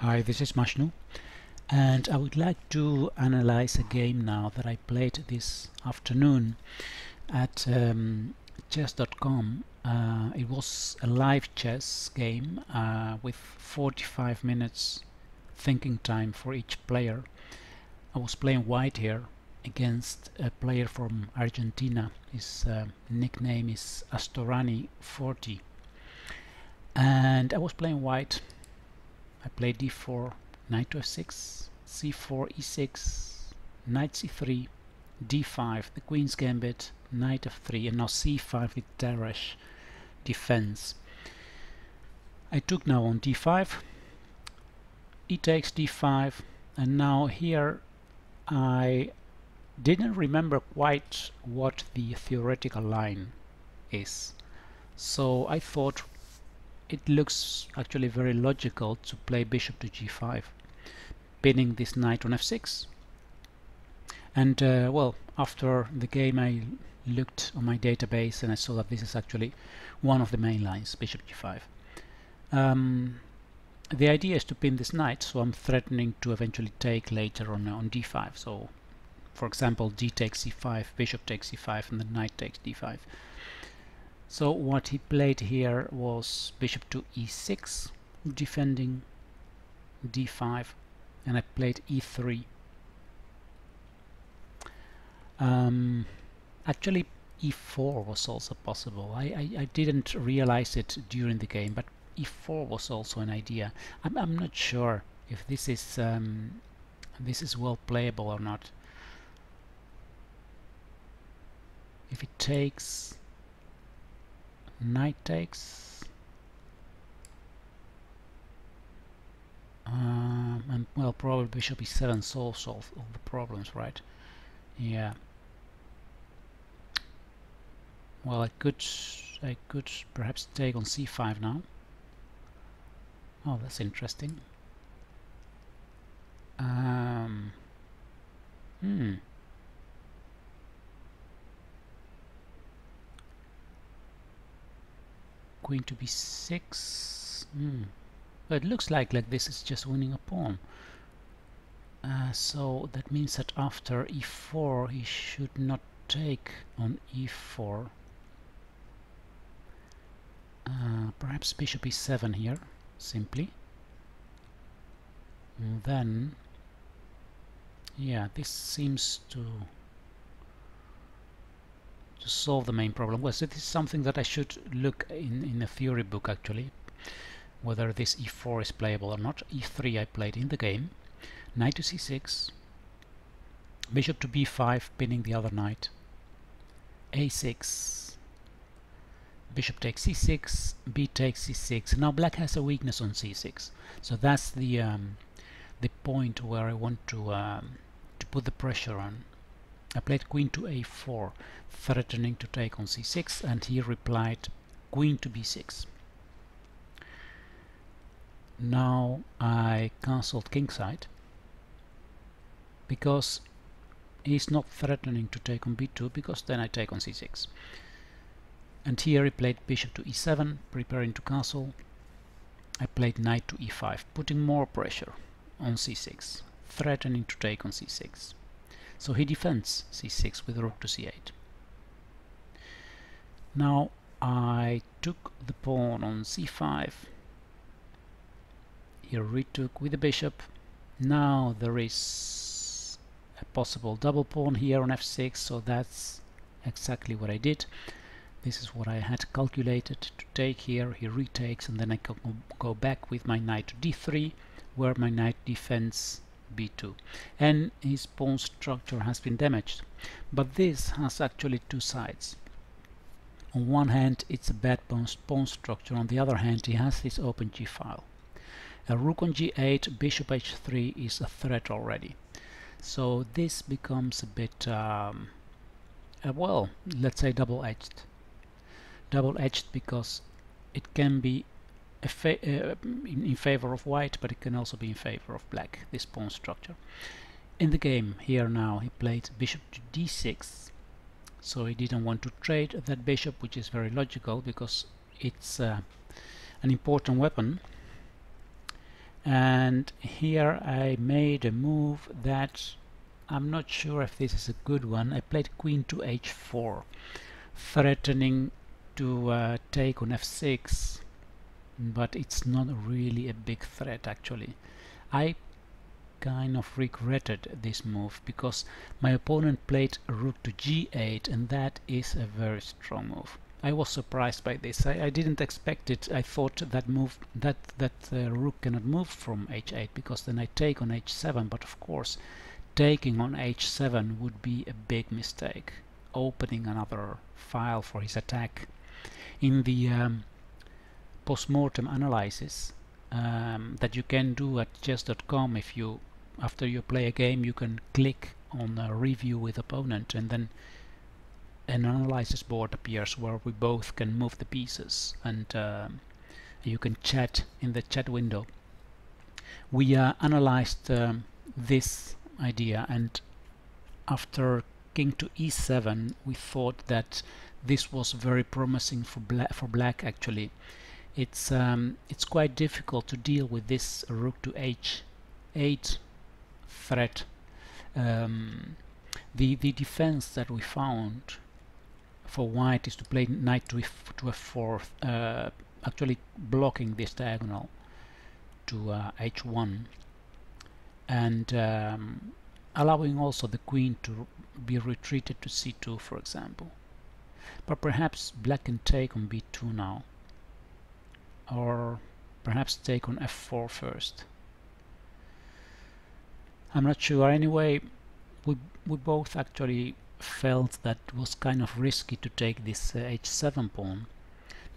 Hi, this is Mashnu, and I would like to analyze a game now that I played this afternoon at chess.com. It was a live chess game with 45 minutes thinking time for each player. I was playing white here against a player from Argentina. His nickname is Astorani40, and I was playing white. I played d4, knight to f6, c4, e6, knight c3, d5, the queen's gambit, knight f3, and now c5 with Tarrasch defense. I took now on d5, e takes d5, and now here I didn't remember quite what the theoretical line is. So I thought it looks actually very logical to play bishop to g5, pinning this knight on f6. And well, after the game I looked on my database and I saw that this is actually one of the main lines, bishop g5. The idea is to pin this knight, so I'm threatening to eventually take later on d5. So for example, d takes c5, bishop takes c5, and the knight takes d5. So what he played here was bishop to e6, defending d5, and I played e3. Actually, e4 was also possible. I didn't realize it during the game, but e4 was also an idea. I'm not sure if this is well playable or not. If it takes, knight takes, and well, probably bishop e7 solves all the problems, right? Yeah. Well, I could perhaps take on c5 now. Oh, that's interesting. Queen to b6. But it looks like this is just winning a pawn. So that means that after e4 he should not take on e4. Perhaps bishop e7 here, simply. And then, yeah, this seems to solve the main problem. Well, so this is something that I should look in a theory book actually, whether this e4 is playable or not. e3 I played in the game, knight to c6, bishop to b5, pinning the other knight, a6, bishop takes c6, b takes c6. Now black has a weakness on c6, so that's the point where I want to put the pressure on. I played queen to a4, threatening to take on c6, and he replied queen to b6. Now I cancelled kingside because he's not threatening to take on b2, because then I take on c6. And here he played bishop to e7, preparing to castle. I played knight to e5, putting more pressure on c6, threatening to take on c6. So he defends c6 with rook to c8. Now I took the pawn on c5. He retook with the bishop. Now there is a possible double pawn here on f6, so that's exactly what I did. This is what I had calculated to take here. He retakes, and then I can go back with my knight to d3, where my knight defends b2, and his pawn structure has been damaged. But this has actually two sides. On one hand it's a bad pawn structure, on the other hand he has this open g file. A rook on g8, bishop h3 is a threat already. So this becomes a bit well, let's say double-edged. Double-edged because it can be in favor of white, but it can also be in favor of black, this pawn structure. In the game here now he played bishop to d6, so he didn't want to trade that bishop, which is very logical because it's an important weapon. And here I made a move that I'm not sure if this is a good one. I played queen to h4, threatening to take on f6, but it's not really a big threat actually. I kind of regretted this move because my opponent played rook to g8, and that is a very strong move. I was surprised by this. I didn't expect it. I thought that move that rook cannot move from h8 because then I take on h7, but of course taking on h7 would be a big mistake, opening another file for his attack. In the post-mortem analysis that you can do at chess.com, if you after you play a game you can click on a review with opponent, and then an analysis board appears where we both can move the pieces, and you can chat in the chat window. We analyzed this idea, and after king to e7 we thought that this was very promising for black actually. It's quite difficult to deal with this rook to h8 threat. The defense that we found for white is to play knight to f4, actually blocking this diagonal to h1, and allowing also the queen to be retreated to c2, for example. But perhaps black can take on b2 now, or perhaps take on f4 first. I'm not sure. Anyway, we both actually felt that it was kind of risky to take this h7 pawn.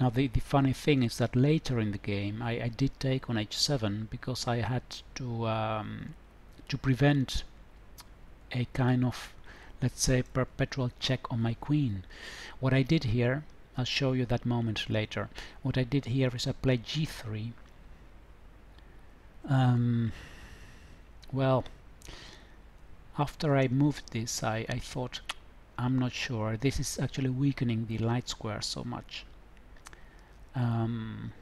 Now the funny thing is that later in the game I did take on h7 because I had to prevent a kind of, let's say, perpetual check on my queen. What I did here, I'll show you that moment later. What I did here is I played g3. Well, after I moved this, I thought, I'm not sure. This is actually weakening the light square so much. And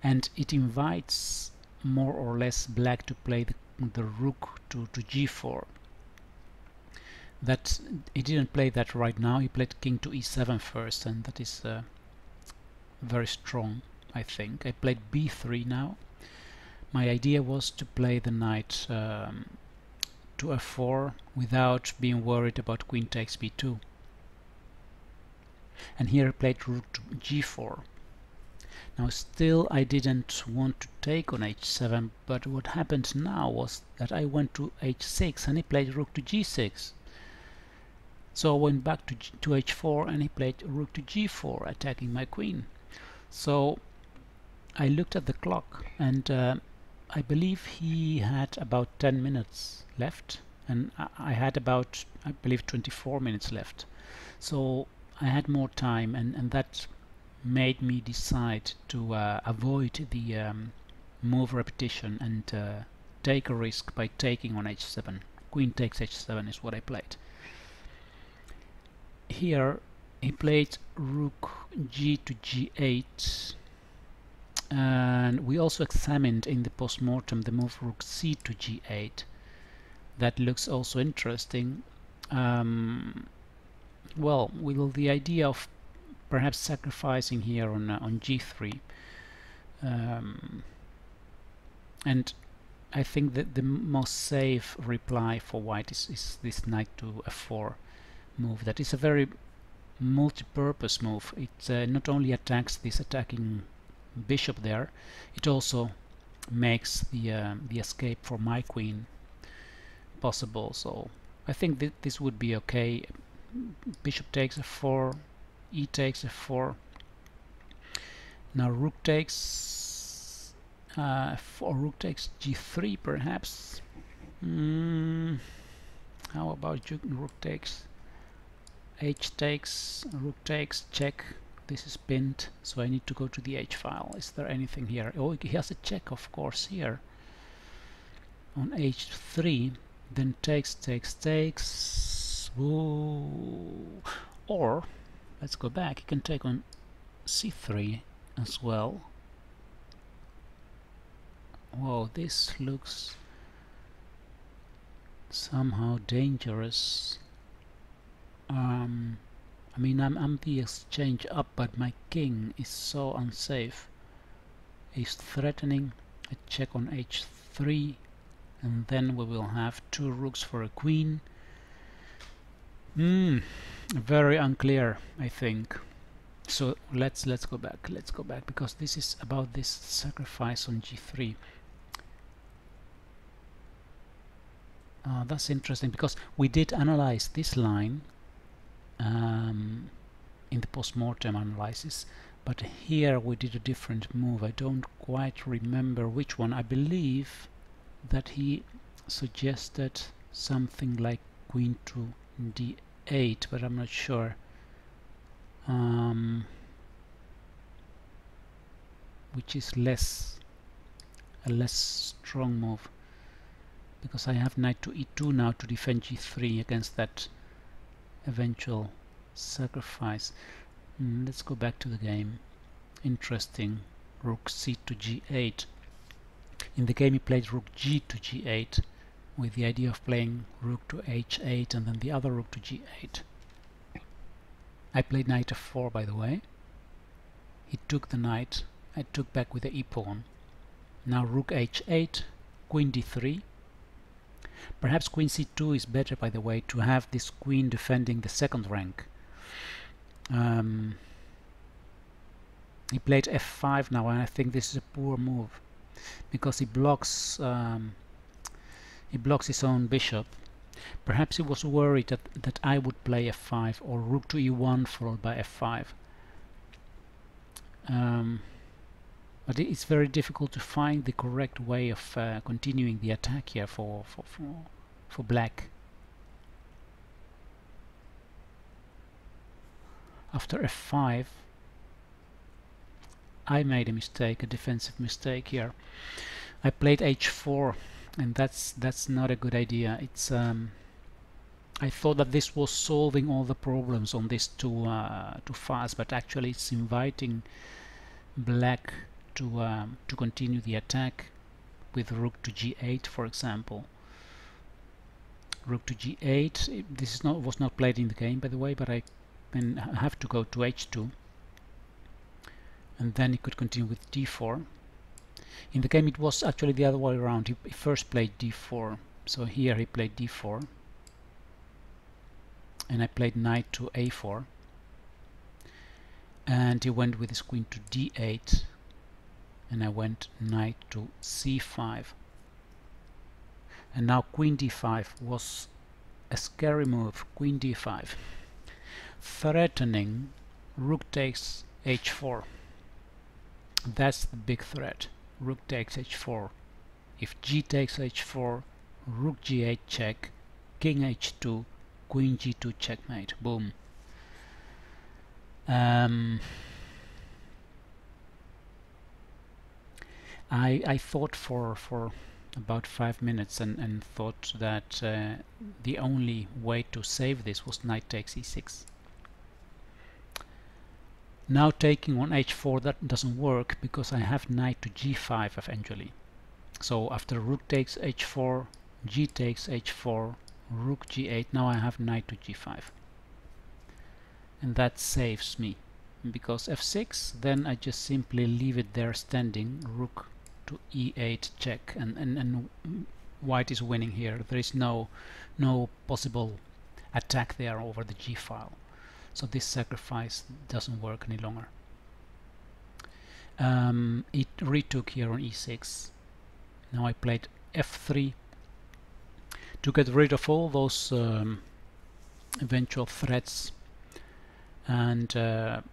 it invites more or less black to play the rook to g4. That he didn't play that right now. He played king to e7 first, and that is very strong, I think. I played b3 now. My idea was to play the knight to f4 without being worried about queen takes b2. And here I played rook to g4. Now still I didn't want to take on h7, but what happened now was that I went to h6 and he played rook to g6. So I went back to h4 and he played rook to g4, attacking my queen. So I looked at the clock, and I believe he had about 10 minutes left, and I had about, I believe, 24 minutes left. So I had more time, and that made me decide to avoid the move repetition and take a risk by taking on h7. Queen takes h7 is what I played. Here he played rook g to g8, and we also examined in the post-mortem the move rook c to g8. That looks also interesting. Well, with the idea of perhaps sacrificing here on g3, and I think that the most safe reply for white is this knight to f4 move. That is a very multi-purpose move. It not only attacks this attacking bishop there, it also makes the escape for my queen possible. So I think that this would be okay. Bishop takes f4, e takes f4. Now rook takes or rook takes g3 perhaps. How about rook takes, h takes, rook takes, check. This is pinned, so I need to go to the h file. Is there anything here? Oh, he has a check, of course, here on h3. Then takes, takes, takes. Ooh. Or let's go back. He can take on c3 as well. Whoa, this looks somehow dangerous. I mean, I'm the exchange up, but my king is so unsafe. He's threatening a check on h3, and then we will have 2 rooks for a queen. Very unclear, I think. So let's go back. Let's go back, because this is about this sacrifice on g3. That's interesting, because we did analyze this line in the post-mortem analysis, but here we did a different move. I don't quite remember which one. I believe that he suggested something like queen to d8, but I'm not sure. Which is a less strong move, because I have knight to e2 now to defend g3 against that eventual sacrifice. Let's go back to the game. Interesting. Rook c to g8. In the game he played rook g to g8 with the idea of playing rook to h8 and then the other rook to g8. I played knight f4, by the way. He took the knight. I took back with the e-pawn. Now rook h8, queen d3. Perhaps queen c2 is better, by the way, to have this queen defending the second rank. He played f5 now, and I think this is a poor move, because he blocks his own bishop. Perhaps he was worried that I would play f5 or rook to e1 followed by f5. But it's very difficult to find the correct way of continuing the attack here for black. After f5, I made a mistake, a defensive mistake here. I played h4, and that's not a good idea. It's I thought that this was solving all the problems on this too fast, but actually it's inviting black to continue the attack with rook to g8, for example. Rook to g8. This was not played in the game, by the way, but I then have to go to h2, and then he could continue with d4. In the game it was actually the other way around. He first played d4, so here he played d4, and I played knight to a4, and he went with his queen to d8, and I went knight to c5, and now queen d5 was a scary move. Queen d5, threatening rook takes h4. That's the big threat. Rook takes h4. If g takes h4, rook g8 check, king h2, queen g2 checkmate. Boom. I thought for about 5 minutes and thought that the only way to save this was knight takes e6. Now taking on h4, that doesn't work because I have knight to g5 eventually. So after rook takes h4, g takes h4, rook g8, now I have knight to g5. And that saves me, because f6, then I just simply leave it there standing, rook to e8 check, and white is winning here. There is no possible attack there over the g file. So this sacrifice doesn't work any longer. It retook here on e6. Now I played f3 to get rid of all those eventual threats, and I'm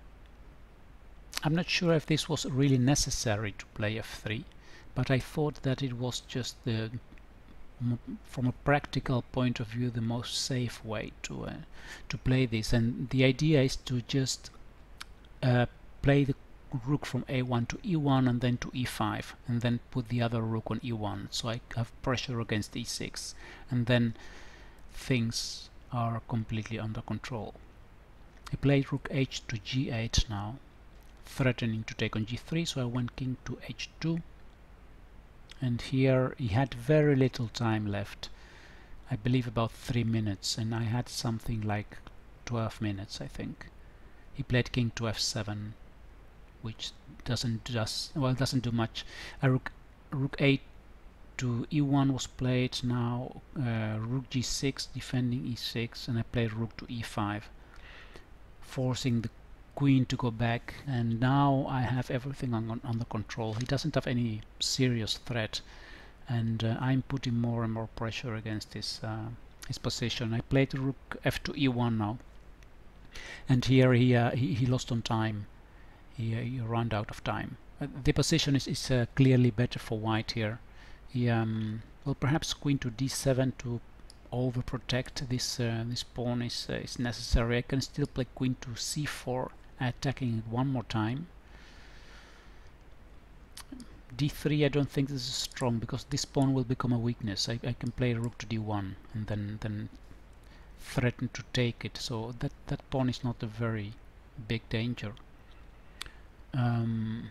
not sure if this was really necessary to play f3, but I thought that it was just from a practical point of view the most safe way to play this. And the idea is to just play the rook from a1 to e1 and then to e5, and then put the other rook on e1, so I have pressure against e6, and then things are completely under control. I played rook h to g8 now, threatening to take on g3, so I went king to h2, and here he had very little time left. I believe about 3 minutes, and I had something like 12 minutes, I think. He played king to f7, which doesn't do much. Rook 8 to e1 was played. Now rook g6 defending e6, and I played rook to e5, forcing the queen to go back, and now I have everything under control. He doesn't have any serious threat, and I'm putting more and more pressure against his position. I played rook f to e1 now, and here he lost on time. He ran out of time. The position is clearly better for white here. Well, perhaps queen to d7 to overprotect this pawn is necessary. I can still play queen to c4, attacking it one more time. d3, I don't think this is strong, because this pawn will become a weakness. I can play rook to d1 and then threaten to take it, so that pawn is not a very big danger. And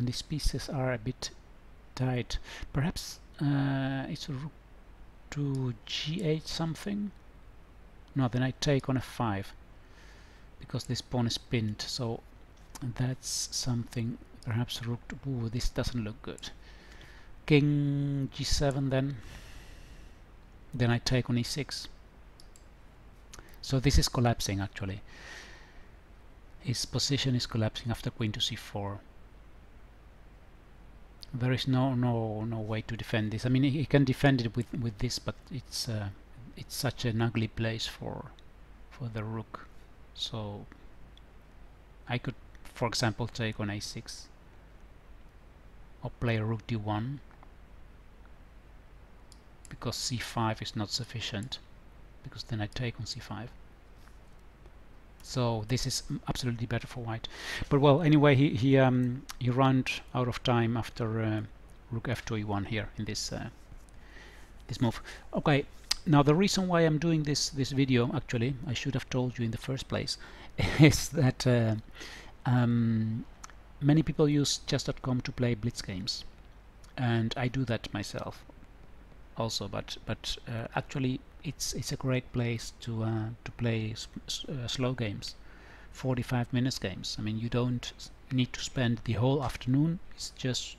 these pieces are a bit tight. Perhaps it's a rook to g8 something. No, then I take on f5, because this pawn is pinned, so that's something. Perhaps rook to... Ooh, this doesn't look good. King g7 then I take on e6. So this is collapsing actually. His position is collapsing after queen to c4. There is no way to defend this. I mean, he can defend it with this, but it's such an ugly place for the rook. So I could, for example, take on a6 or play rook d1, because c5 is not sufficient, because then I take on c5. So this is absolutely better for white. But well, anyway, he ran out of time after rook f to e1 here in this this move. Okay, now the reason why I'm doing this video, actually, I should have told you in the first place, is that many people use chess.com to play blitz games, and I do that myself also. But actually, it's a great place to play slow games, 45 minutes games. I mean, you don't need to spend the whole afternoon. It's just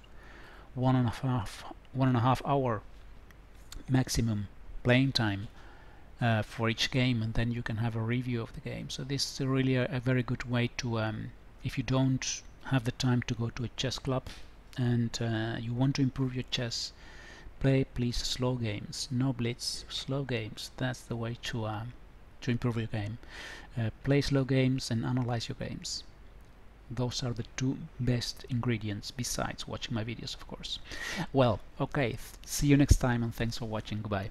one and a half hour maximum playing time for each game, and then you can have a review of the game. So this is really a very good way to, if you don't have the time to go to a chess club and you want to improve your chess, play please slow games, no blitz, slow games. That's the way to improve your game. Play slow games and analyze your games. Those are the two best ingredients, besides watching my videos, of course. Well, okay, see you next time, and thanks for watching. Goodbye.